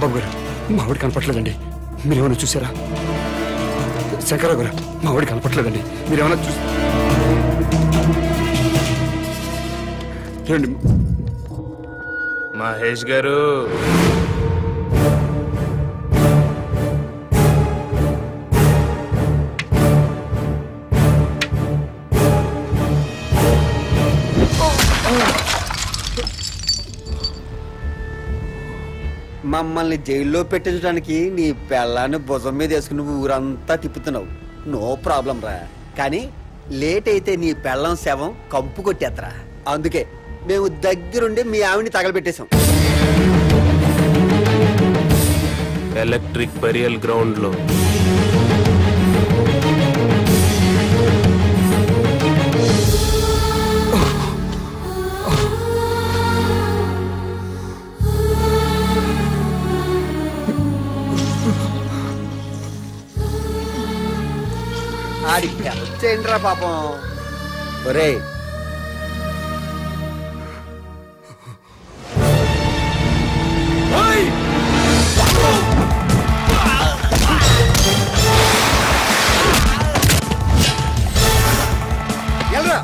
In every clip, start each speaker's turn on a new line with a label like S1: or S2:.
S1: రాంబాబు గారు, మా ఆవిడ కనపట్లేదండి. మీరేమైనా చూసారా? శంకరరావు గారు, మా ఆవిడ కనపట్లేదండి. మీరేమైనా చూసి రండి.
S2: మహేష్ గారు,
S3: మమ్మల్ని జైల్లో పెట్టించడానికి నీ పెళ్ళాన్ని భుజం మీద వేసుకుని ఊరంతా తిప్పుతున్నావు. నో ప్రాబ్లం రా. కానీ లేట్ అయితే నీ పెళ్ళం శవం కంపు కొట్టేత్తరా. అందుకే మేము దగ్గరుండి మీ ఆవిని తగలబెట్టేశాం.
S2: ఎలక్ట్రిక్ బరియల్ గ్రౌండ్ లో
S3: ఆడికి హెల్ప్ చేయండి రా పాపం. ఒరే ఎల్రా.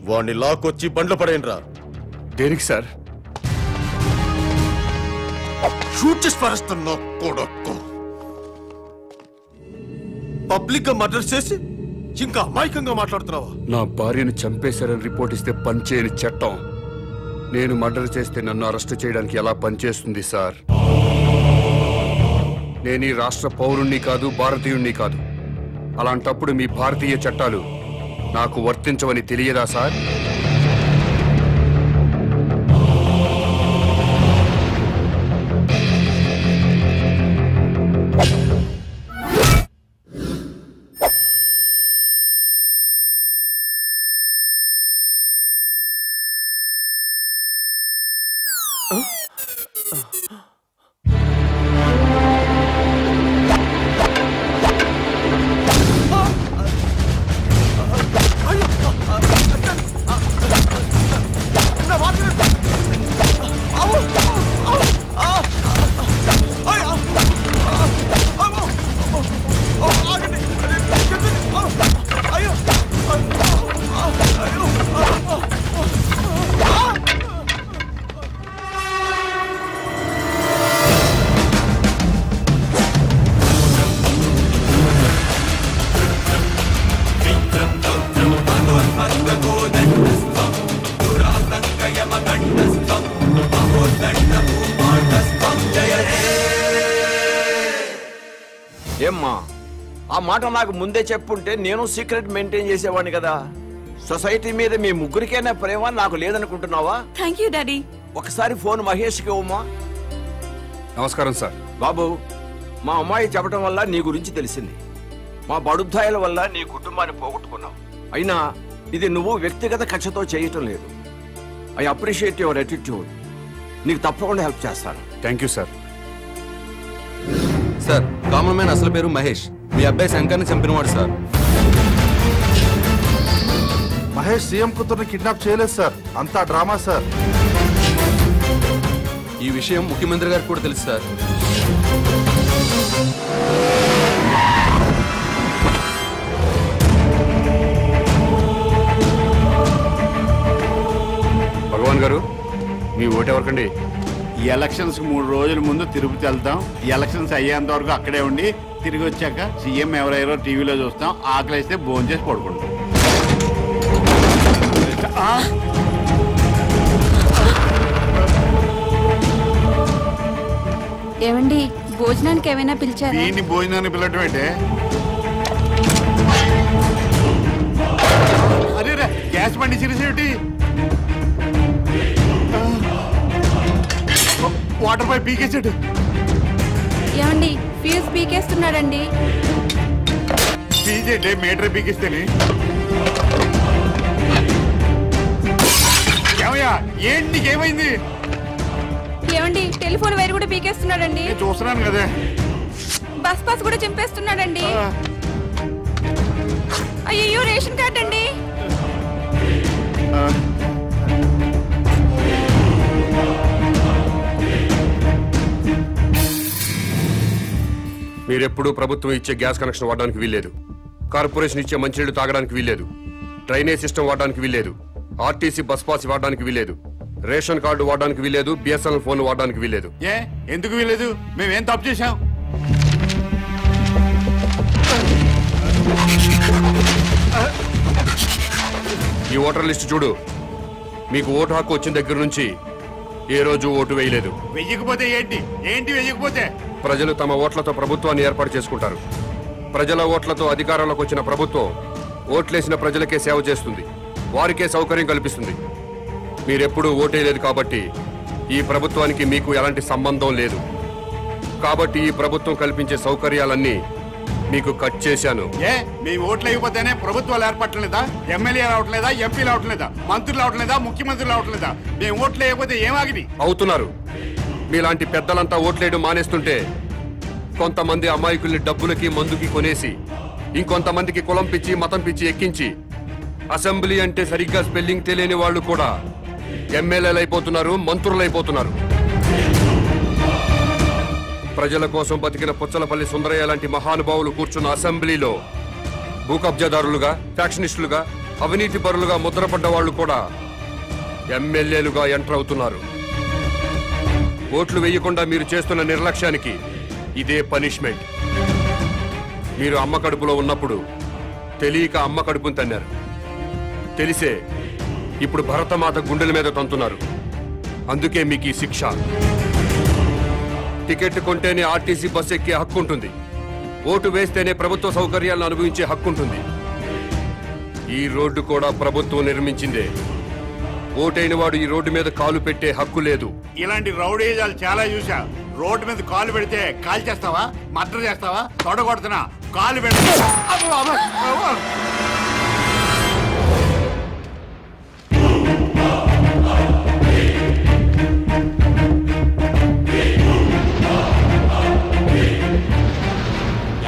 S4: వాడిని లాక్కొచ్చి బండ్లు పడేయండిరా.
S1: దేనికి సార్?
S4: షూట్ చేసి పారేస్తున్నా కొడుకు. పబ్లిక్ గా మర్డర్ చేసి ఇంకా అమాయకంగా మాట్లాడుతున్నావా?
S1: నా భార్యను చంపేశారని రిపోర్ట్ ఇస్తే పనిచేయని చట్టం నేను మర్డర్ చేస్తే నన్ను అరెస్ట్ చేయడానికి ఎలా పనిచేస్తుంది సార్? నేను ఈ రాష్ట్ర పౌరుణ్ణి కాదు, భారతీయుణ్ణి కాదు. అలాంటప్పుడు మీ భారతీయ చట్టాలు నాకు వర్తించవని తెలియదా సార్?
S5: ఏమ్మా, ఆ మాట నాకు ముందే చెప్పుంటే నేను సీక్రెట్ మెయింటైన్ చేసేవాడిని కదా. సొసైటీ మీద మీ ముగ్గురికైనా ప్రేమ నాకు లేదనుకుంటున్నావా?
S6: Thank you daddy. ఒకసారి
S5: ఫోన్ మహేష్కి ఇవ్వమ్మా.
S1: నమస్కారం సార్.
S5: బాబు, మా అమ్మాయి చెప్పడం వల్ల నీ గురించి తెలిసింది. మా బడుద్దాయిల వల్ల నీ కుటుంబాన్ని పోగొట్టుకున్నావు. అయినా ఇది నువ్వు వ్యక్తిగత కక్షతో చేయటం లేదు. I appreciate your attitude. నీకు తప్పకుండా హెల్ప్ చేస్తాను.
S1: Thank you sir.
S7: Sir, common man అసలు పేరు మహేష్. మీ అబ్బాయి శంకర్ని చంపినవాడు సార్.
S8: మహేష్ సీఎం కూతుర్ని కిడ్నాప్ చేయలేదు సార్, అంతా డ్రామా సార్.
S7: ఈ విషయం ముఖ్యమంత్రి గారికి కూడా తెలుసు సార్.
S1: ఓటెవరకండి?
S2: ఈ ఎలక్షన్స్ 3 రోజుల ముందు తిరుపతి వెళ్తాం. ఈ ఎలక్షన్స్ అయ్యేంత వరకు అక్కడే ఉండి తిరిగి వచ్చాక సీఎం ఎవరెవరో టీవీలో చూస్తాం. ఆకలిస్తే భోజనం చేసి పడుకుంటాం.
S6: ఏమండి భోజనానికి ఏమైనా పిలిచారా?
S2: దీన్ని భోజనాన్ని పిలవటం ఏంటే? అరే రా, గ్యాస్ బండి సిరిసేటి, వాటర్ పైప్ పీకేసాడు.
S6: ఏమండి ఫ్యూజ్ పీకేస్తున్నాడండి.
S2: పీజే మీటర్ పీకిస్తేనే. ఏమయ్యా, ఏంటి నీకేమైంది?
S6: ఏమండి టెలిఫోన్ వైర్ కూడా పీకేస్తున్నాడండి.
S2: నేను చూస్తున్నాను కదా.
S6: బస్ పాస్ కూడా చింపేస్తున్నాడండి. అయ్యో రేషన్ కార్డ్ అండి.
S1: మీరెప్పుడూ ప్రభుత్వం ఇచ్చే గ్యాస్ కనెక్షన్ వాడడానికి వీల్లేదు. కార్పొరేషన్ ఇచ్చే మంచినీళ్లు తాగడానికి వీల్లేదు. డ్రైనేజ్ సిస్టమ్ వాడడానికి వీల్లేదు. ఆర్టీసీ బస్ పాస్ వాడడానికి వీల్లేదు. రేషన్ కార్డు వాడడానికి వీల్లేదు. బిఎస్ఎన్ఎల్ ఫోన్ వాడడానికి వీల్లేదు.
S2: ఏ ఎందుకు వీల్లేదు? మేమేం తప్పు చేశాం?
S1: ఈ ఓటర్ లిస్టు చూడు. మీకు ఓటు హక్కు వచ్చిన దగ్గర నుంచి ఏ రోజు ఓటు వేయలేదు.
S2: వెయ్యకపోతే ఏంటి? వెయ్యకపోతే?
S1: ప్రజలు తమ ఓట్లతో ప్రభుత్వాన్ని ఏర్పాటు చేసుకుంటారు. ప్రజల ఓట్లతో అధికారంలోకి వచ్చిన ప్రభుత్వం ఓట్లేసిన ప్రజలకే సేవ చేస్తుంది, వారికే సౌకర్యం కల్పిస్తుంది. మీరెప్పుడూ ఓటేయలేదు కాబట్టి ఈ ప్రభుత్వానికి మీకు ఎలాంటి సంబంధం లేదు. కాబట్టి ఈ ప్రభుత్వం కల్పించే సౌకర్యాలన్నీ మీకు కట్ చేశాను.
S2: ఏ మీ ఓట్లు అయిపోతేనే ప్రభుత్వాలు ఏర్పడలేదా? ఎమ్మెల్యే రావట్లేదా? ఎంపీలు రావట్లేదా? మంత్రులు రావట్లేదా? ముఖ్యమంత్రులు రావట్లేదా? మేము ఓట్లు వేయకపోతే ఏమాగిరి
S1: అవుతున్నారు. మీలాంటి పెద్దలంతా ఓట్లేయడం మానేస్తుంటే కొంతమంది అమాయకుల్ని డబ్బులకి మందుకి కొనేసి ఇంకొంతమందికి కులం పిచ్చి మతం పిచ్చి ఎక్కించి అసెంబ్లీ అంటే సరిగ్గా స్పెల్లింగ్ తెలియని వాళ్ళు కూడా ఎమ్మెల్యేలు అయిపోతున్నారు, మంత్రులు అయిపోతున్నారు. ప్రజల కోసం బతికిన పుచ్చలపల్లి సుందరయ్య లాంటి మహానుభావులు కూర్చున్న అసెంబ్లీలో భూకబ్జాదారులుగా, ఫ్యాక్షనిస్టులుగా, అవినీతి పరులుగా ముద్రపడ్డ వాళ్ళు కూడా ఎమ్మెల్యేలుగా ఎంటర్ అవుతున్నారు. ఓట్లు వేయకుండా మీరు చేస్తున్న నిర్లక్ష్యానికి ఇదే పనిష్మెంట్. మీరు అమ్మ కడుపులో ఉన్నప్పుడు తెలియక అమ్మ కడుపును తన్నారు. తెలిసే ఇప్పుడు భరతమాత గుండెల మీద తంతున్నారు. అందుకే మీకు ఈ శిక్ష. టికెట్ కొంటేనే ఆర్టీసీ బస్ ఎక్కే హక్కు ఉంటుంది. ఓటు వేస్తేనే ప్రభుత్వ సౌకర్యాలను అనుభవించే హక్కు ఉంటుంది. ఈ రోడ్డు కూడా ప్రభుత్వం నిర్మించిందే. ఓటైన వాడు ఈ రోడ్డు మీద కాలు పెట్టే హక్కు లేదు.
S2: ఇలాంటి రౌడీజాలు చాలా చూసా. రోడ్డు మీద కాలు పెడితే కాలు చేస్తావా? మర్డర్ చేస్తావా? తొడగొడుతున్నా కాలు పెడతా.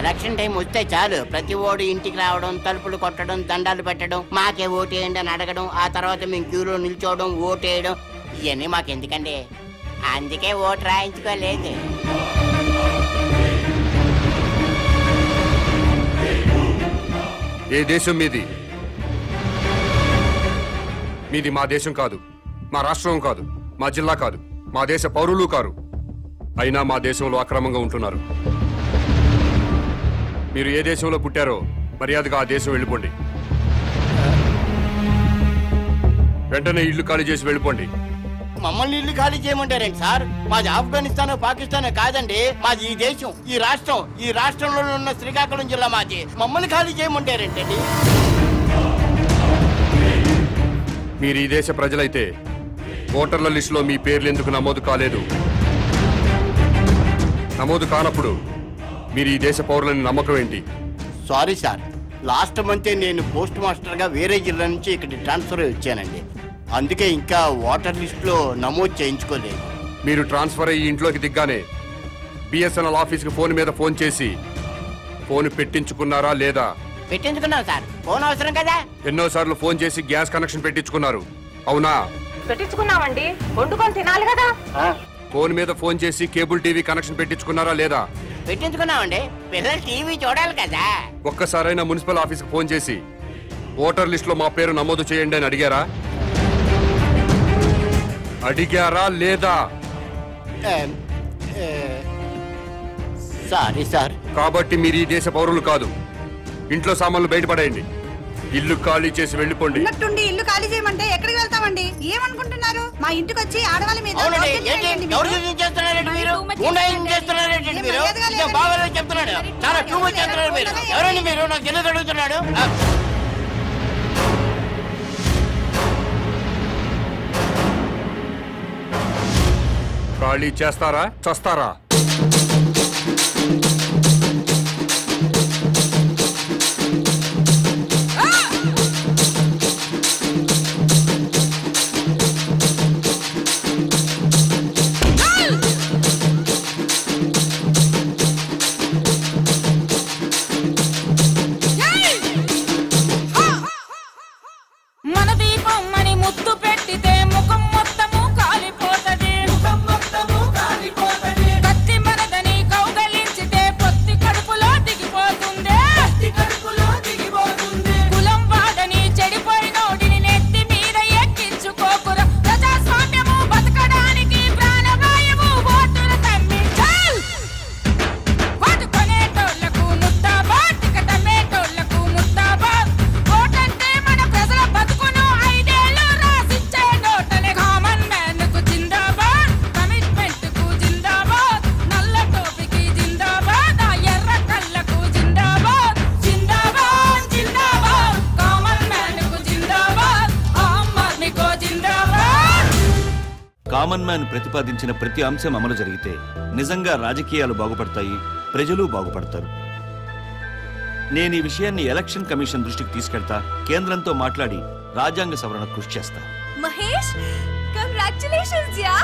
S9: ఎలక్షన్ టైం వస్తే చాలు ప్రతి ఓడు ఇంటికి రావడం, తలుపులు కొట్టడం, దండాలు పెట్టడం, మాకే ఓటేయండి అని అడగడం, ఆ తర్వాత మేము క్యూలో నిల్చోవడం, ఓటేయడం, ఇవన్నీ మాకెందుకండి? అందుకే ఓటు రాయించుకోలేదు.
S1: ఏ దేశం మీది? మీది మా దేశం కాదు, మా రాష్ట్రం కాదు, మా జిల్లా కాదు, మా దేశ పౌరులు కారు. అయినా మా దేశంలో అక్రమంగా ఉంటున్నారు. మీరు ఏ దేశంలో పుట్టారో మర్యాదగా ఆ దేశం వెళ్ళిపోండి. వెంటనే ఇల్లు ఖాళీ చేసి వెళ్ళిపోండి.
S9: మమ్మల్ని ఇల్లు ఖాళీ చేయమంటారండి సార్? మాది ఆఫ్ఘనిస్తాన్, పాకిస్తాన్ కాదండి. మాది ఈ దేశం, ఈ రాష్ట్రం. ఈ రాష్ట్రంలో ఉన్న శ్రీకాకుళం జిల్లా మాది. మమ్మల్ని ఖాళీ చేయమంటారేంటండి?
S1: మీరు ఈ దేశ ప్రజలైతే ఓటర్ల లిస్టులో మీ పేర్లు ఎందుకు నమోదు కాలేదు? నమోదు కానప్పుడు మీరు ఈ దేశ పౌరులని నమ్మకం ఏంటి?
S9: సారీ సార్, లాస్ట్ మంతే నేను పోస్ట్ మాస్టర్గా వేరే జిల్లా నుంచి ఇక్కడ ట్రాన్స్ఫర్ వచ్చానండి. అందుకే ఇంకా ఓటర్ లిస్టులో నమోదు చేయించుకోలేదు.
S1: మీరు ట్రాన్స్ఫర్ అయ్యి ఇంట్లోకి దిగ్గానే బిఎస్ఎన్ఎల్ ఆఫీస్కి ఫోన్ మీద ఫోన్ చేసి ఫోన్ పెట్టించుకున్నారా లేదా?
S9: పెట్టించుకున్నాం సార్. ఫోన్ అవసరం కదా?
S1: ఎన్నోసార్లు ఫోన్ చేసి గ్యాస్ కనెక్షన్ పెట్టించుకున్నారు, అవునా?
S10: పెట్టించుకున్నామండి, వండుకొని తినాలి కదా.
S1: ఫోన్ మీద ఫోన్ చేసి కేబుల్ టీవీ కనెక్షన్ పెట్టించుకున్నారా లేదా?
S9: పెట్టించుకున్నామండి, పిల్లలు టీవీ చూడాలి కదా.
S1: ఒక్కసారైనా మున్సిపల్ ఆఫీస్కి ఫోన్ చేసి ఓటర్ లిస్టులో మా పేరు నమోదు చేయండి అని అడిగారా? అడిగారా లేదా?
S9: Sorry sir.
S1: కాబట్టి మీరు ఈ దేశ పౌరులు కాదు. ఇంట్లో సామాన్లు బయటపడేయండి. ఇల్లు ఖాళీ చేసి వెళ్ళిపోండి.
S6: ఉన్నట్టుండి ఇల్లు ఖాళీ చేయమంటే ఎక్కడికి వెళ్తామండి? ఏమనుకుంటున్నారు? మా ఇంటికి వచ్చి ఆడవాళ్ళ మీద
S9: చాలా టూ మచ్ చేస్తున్నారు మీరు. ఎవరండి మీరు? నాకు తెలియదు అడుగుతున్నాడు.
S1: ఖాళీ చేస్తారా చస్తారా?
S11: కామన్ మ్యాన్ ప్రతిపాదించిన ప్రతి అంశం అమలు జరిగితే నిజంగా రాజకీయాలు బాగుపడతాయి, ప్రజలు బాగుపడతారు. నేను ఈ విషయాన్ని ఎలక్షన్ కమిషన్ దృష్టికి తీసుకెళ్తా, కేంద్రంతో మాట్లాడి రాజ్యాంగ సవరణ కృషి చేస్తా.
S6: Mahesh, congratulations yeah.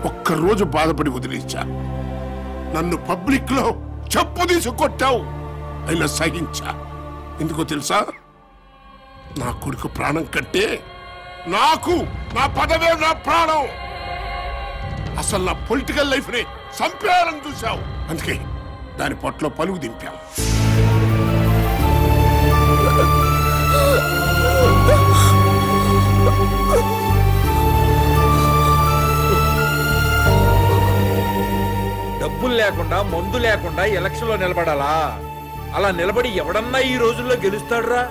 S12: ఒక్కరోజు బాధపడి వదిలేచ్చా. నన్ను పబ్లిక్ లో చెప్పు తీసుకొట్టావు, అయినా సహించా. ఎందుకో తెలుసా? నా కొడుకు ప్రాణం కంటే నాకు నా పదవే నా ప్రాణం. అసలు నా పొలిటికల్ లైఫ్ ని చంపేయాలని చూశావు. అందుకే దాని పొట్లో పలుగు దింపావు.
S13: డబ్బులు లేకుండా మందు లేకుండా ఎలక్షన్ లో నిలబడాలా? అలా నిలబడి ఎవడన్నా ఈ రోజుల్లో గెలుస్తాడురా?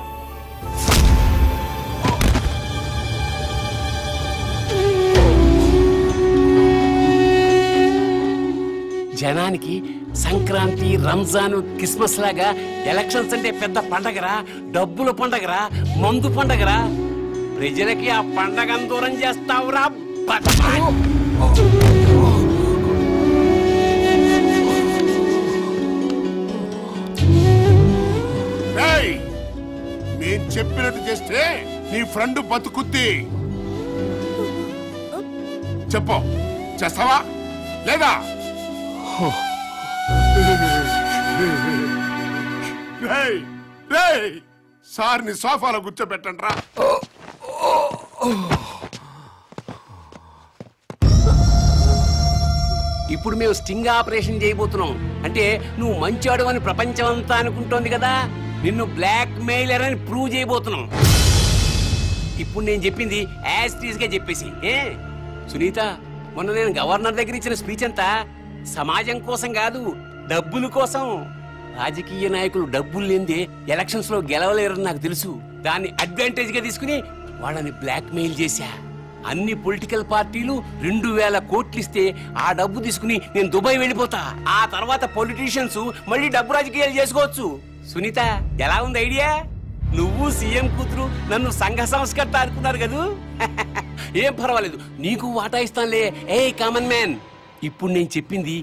S14: జనానికి సంక్రాంతి, రంజాను, క్రిస్మస్ లాగా ఎలక్షన్స్ అంటే పెద్ద పండగరా, డబ్బుల పండగరా, మందు పండగరా. ప్రజలకి ఆ పండగను దూరం చేస్తావురా.
S12: నేను చెప్పినట్టు చేస్తే నీ ఫ్రెండ్ బతుకుద్ది. చెప్పు, చేస్తావా లేదా? Hey! రేయ్ సార్ని సోఫాలో కూర్చోబెట్టండి రా.
S14: ఇప్పుడు మేము స్టింగ్ ఆపరేషన్ చేయబోతున్నాం. అంటే నువ్వు మంచాడు అని ప్రపంచం అంతా అనుకుంటోంది కదా, నిన్ను బ్లాక్ మెయిలర్ అని ప్రూవ్ చేయబోతున్నాం. ఇప్పుడు నేను చెప్పింది యాజ్ టీజ్ గా చెప్పేసి. సునీత, మొన్న నేను గవర్నర్ దగ్గర ఇచ్చిన స్పీచ్ అంతా సమాజం కోసం కాదు, డబ్బుల కోసం. రాజకీయ నాయకులు డబ్బులు లేనిదే ఎలక్షన్స్ లో గెలవలేరని నాకు తెలుసు. దాన్ని అడ్వాంటేజ్ గా తీసుకుని వాళ్ళని బ్లాక్ మెయిల్ చేశా. అన్ని పొలిటికల్ పార్టీలు 2000 కోట్లు ఇస్తే ఆ డబ్బు తీసుకుని నేను దుబాయ్ వెళ్ళిపోతా. ఆ తర్వాత పొలిటీషియన్స్ మళ్ళీ డబ్బు రాజకీయాలు చేసుకోవచ్చు. సునీత, ఎలా ఉంది ఐడియా? నువ్వు సీఎం కూతురు నన్ను సంఘ సంస్కర్త అనుకున్నారు కదూ. ఏం పర్వాలేదు, నీకు వాటా ఇస్తానులే. ఏ కామన్ మ్యాన్, ఇప్పుడు నేను చెప్పింది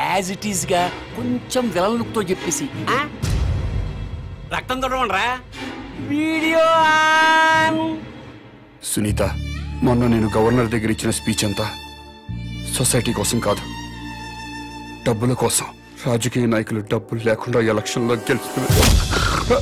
S14: యాజ్ ఇట్ ఈస్ గా కొంచెం విలన్ లుక్ తో చెప్పేసి. రక్తం తొడవండ్రా. Video on.
S1: సునీత, మొన్న నేను గవర్నర్ దగ్గర ఇచ్చిన స్పీచ్ అంతా సొసైటీ కోసం కాదు, డబ్బుల కోసం. రాజకీయ నాయకులు డబ్బులు లేకుండా ఎలక్షన్లో గెలుస్తున్నారు.